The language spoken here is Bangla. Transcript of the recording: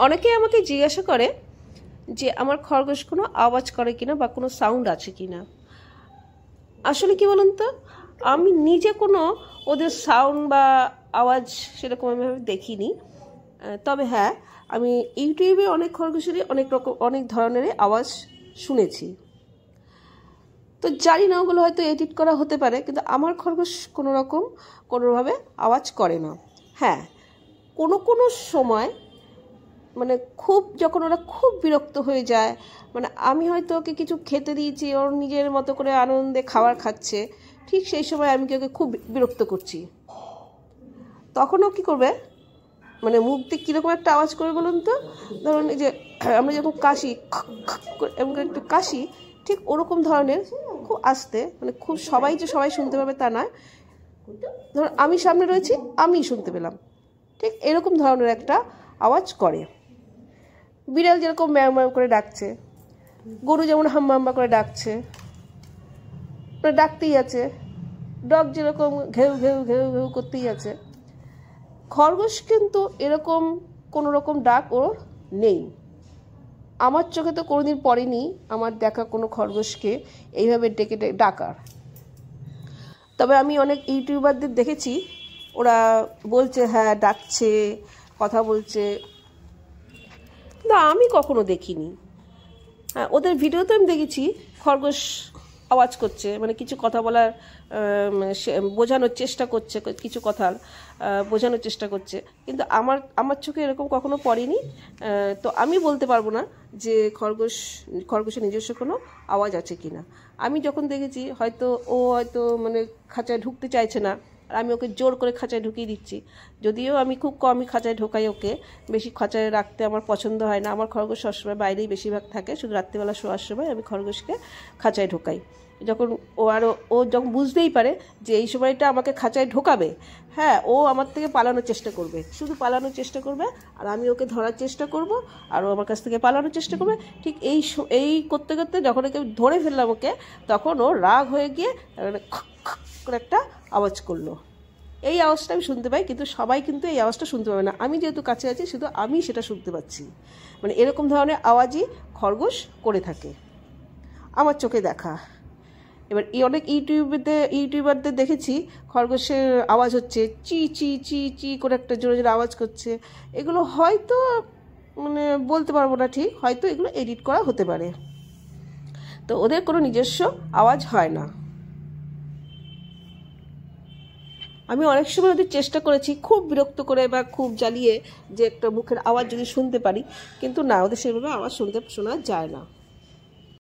অনেকেই আমাকে জিজ্ঞাসা করে যে আমার খরগোশ কোনো আওয়াজ করে কিনা বা কোনো সাউন্ড আছে কিনা। আসলে কি বলুন তো, আমি নিজে কোনো ওদের সাউন্ড বা আওয়াজ সেরকম আমি দেখিনি। তবে হ্যাঁ, আমি ইউটিউবে অনেক খরগোশেরই অনেক ধরনেরই আওয়াজ শুনেছি। তো জানি না, ওগুলো হয়তো এডিট করা হতে পারে, কিন্তু আমার খরগোশ কোনোভাবে আওয়াজ করে না। হ্যাঁ, কোনো সময় মানে যখন ওরা খুব বিরক্ত হয়ে যায়, মানে আমি হয়তো ওকে কিছু খেতে দিয়েছি, ওর নিজের মতো করে আনন্দে খাবার খাচ্ছে, ঠিক সেই সময় আমি ওকে খুব বিরক্ত করছি, তখন ও কী করবে, মানে মুখ দিয়ে কীরকম একটা আওয়াজ করে বলুন তো। ধরুন এই যে আমরা যখন কাশি, এমন একটু কাশি, ঠিক ওরকম ধরনের খুব আস্তে, মানে খুব সবাই শুনতে পাবে তা নয়, ধরুন আমি সামনে রয়েছি, আমিই শুনতে পেলাম, ঠিক এরকম ধরনের একটা আওয়াজ করে। বিড়াল যেরকম ম্যাও ম্যাও করে ডাকছে, গরু যেমন হাম্বা হাম্বা করে ডাকছে, ডাকতেই আছে, ডগ যেরকম ঘেউ ঘেউ ঘেউ ঘেউ করতেই আছে, খরগোশ কিন্তু এরকম কোনো রকম ডাক ওর নেই। আমার চোখে তো কোনোদিন পড়েনি আমার দেখা কোনো খরগোশকে এইভাবে ডেকে ডাকার। তবে আমি অনেক ইউটিউবারদের দেখেছি, ওরা বলছে হ্যাঁ ডাকছে, কথা বলছে, না আমি কখনো দেখিনি। হ্যাঁ, ওদের ভিডিওতে আমি দেখেছি খরগোশ আওয়াজ করছে, মানে কিছু কথা বলার বোঝানোর চেষ্টা করছে, কিছু কথা বোঝানোর চেষ্টা করছে, কিন্তু আমার চোখে এরকম কখনো পড়েনি। তো আমি বলতে পারবো না যে খরগোশের নিজস্ব কোনো আওয়াজ আছে কিনা। আমি যখন দেখেছি হয়তো মানে খাঁচায় ঢুকতে চাইছে না, আর আমি ওকে জোর করে খাঁচায় ঢুকিয়ে দিচ্ছি, যদিও আমি খুব কমই খাঁচায় ঢোকাই ওকে, বেশি খাঁচায় রাখতে আমার পছন্দ হয় না। আমার খরগোশ সবসময় বাইরেই বেশিরভাগ থাকে, শুধু রাত্রিবেলা শোয়ার সময় আমি খরগোশকে খাঁচায় ঢোকাই। যখন ও যখন বুঝতেই পারে যে এই সময়টা আমাকে খাঁচায় ঢোকাবে, হ্যাঁ, ও আমার থেকে পালানোর চেষ্টা করবে, শুধু পালানোর চেষ্টা করবে, আর আমি ওকে ধরার চেষ্টা করব, আর ও আমার কাছ থেকে পালানোর চেষ্টা করবে। ঠিক এই করতে করতে যখন ওকে ধরে ফেললাম ওকে, তখন ও রাগ হয়ে গিয়ে করে একটা আওয়াজ করলো। এই আওয়াজটা আমি শুনতে পাই, কিন্তু সবাই কিন্তু এই আওয়াজটা শুনতে পাবে না। আমি যেহেতু কাছে আছি, শুধু আমি সেটা শুনতে পাচ্ছি। মানে এরকম ধরনের আওয়াজই খরগোশ করে থাকে আমার চোখে দেখা। এবার অনেক ইউটিউবারদের দেখেছি খরগোশের আওয়াজ হচ্ছে চি চি চি চি করে একটা জোরে জোরে আওয়াজ করছে। এগুলো হয়তো মানে বলতে পারবো না ঠিক, হয়তো এগুলো এডিট করা হতে পারে। তো ওদের কোনো নিজস্ব আওয়াজ হয় না। আমি অনেক সময় ওদের চেষ্টা করেছি খুব বিরক্ত করে বা খুব জ্বালিয়ে যে একটা মুখের আওয়াজ যদি শুনতে পারি, কিন্তু না, ওদের সেভাবে আওয়াজ শোনা যায় না।